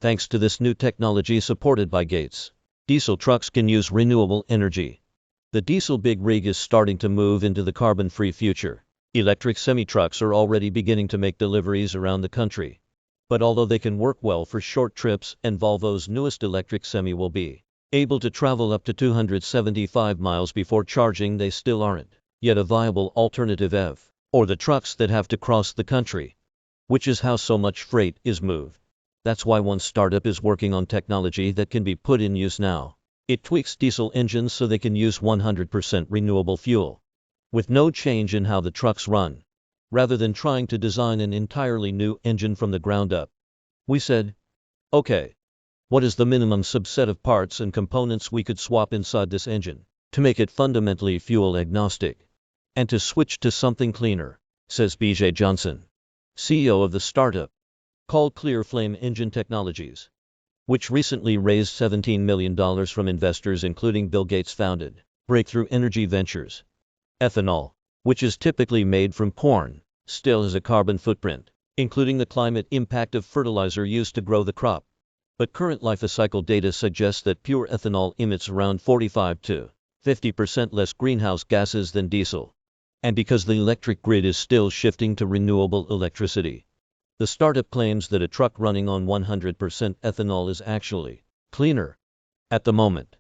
Thanks to this new technology supported by Gates, diesel trucks can use renewable energy. The diesel big rig is starting to move into the carbon-free future. Electric semi-trucks are already beginning to make deliveries around the country. But although they can work well for short trips, and Volvo's newest electric semi will be able to travel up to 275 miles before charging, they still aren't yet a viable alternative or the trucks that have to cross the country, which is how so much freight is moved. That's why one startup is working on technology that can be put in use now. It tweaks diesel engines so they can use 100% renewable fuel, with no change in how the trucks run, rather than trying to design an entirely new engine from the ground up. We said, okay, what is the minimum subset of parts and components we could swap inside this engine to make it fundamentally fuel agnostic and to switch to something cleaner, says BJ Johnson, CEO of the startup called ClearFlame Engine Technologies, which recently raised $17 million from investors including Bill Gates founded Breakthrough Energy Ventures. Ethanol, which is typically made from corn, still has a carbon footprint, including the climate impact of fertilizer used to grow the crop. But current life cycle data suggests that pure ethanol emits around 45 to 50% less greenhouse gases than diesel. And because the electric grid is still shifting to renewable electricity, the startup claims that a truck running on 100% ethanol is actually cleaner at the moment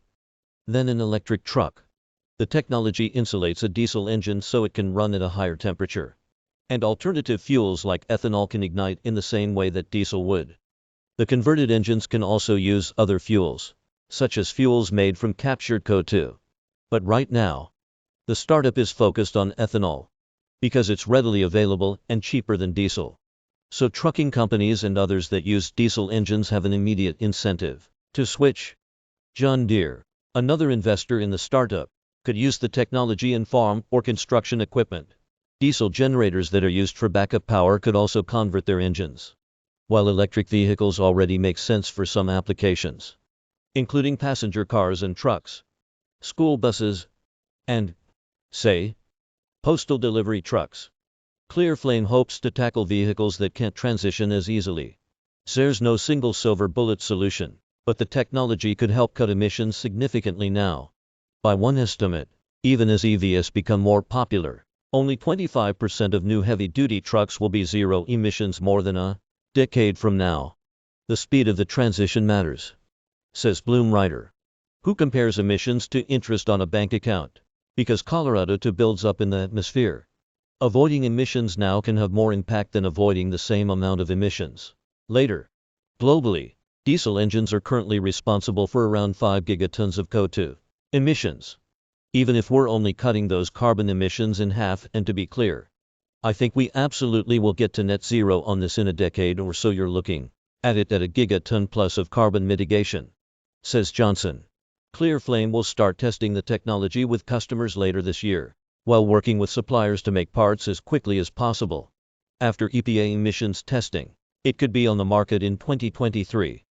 than an electric truck. The technology insulates a diesel engine so it can run at a higher temperature, and alternative fuels like ethanol can ignite in the same way that diesel would. The converted engines can also use other fuels, such as fuels made from captured CO2. But right now, the startup is focused on ethanol, because it's readily available and cheaper than diesel. So trucking companies and others that use diesel engines have an immediate incentive to switch. John Deere, another investor in the startup, could use the technology in farm or construction equipment. Diesel generators that are used for backup power could also convert their engines. While electric vehicles already make sense for some applications, including passenger cars and trucks, school buses, and, say, postal delivery trucks, ClearFlame hopes to tackle vehicles that can't transition as easily. There's no single silver bullet solution, but the technology could help cut emissions significantly now. By one estimate, even as EVs become more popular, only 25% of new heavy-duty trucks will be zero emissions more than a decade from now. The speed of the transition matters, says Bloom Ryder, who compares emissions to interest on a bank account, because Colorado too builds up in the atmosphere. Avoiding emissions now can have more impact than avoiding the same amount of emissions later. Globally, diesel engines are currently responsible for around 5 gigatons of CO2 emissions. Even if we're only cutting those carbon emissions in half, and to be clear, I think we absolutely will get to net zero on this in a decade or so. You're looking at it at a gigaton plus of carbon mitigation, says Johnson. ClearFlame will start testing the technology with customers later this year, while working with suppliers to make parts as quickly as possible. After EPA emissions testing, it could be on the market in 2023.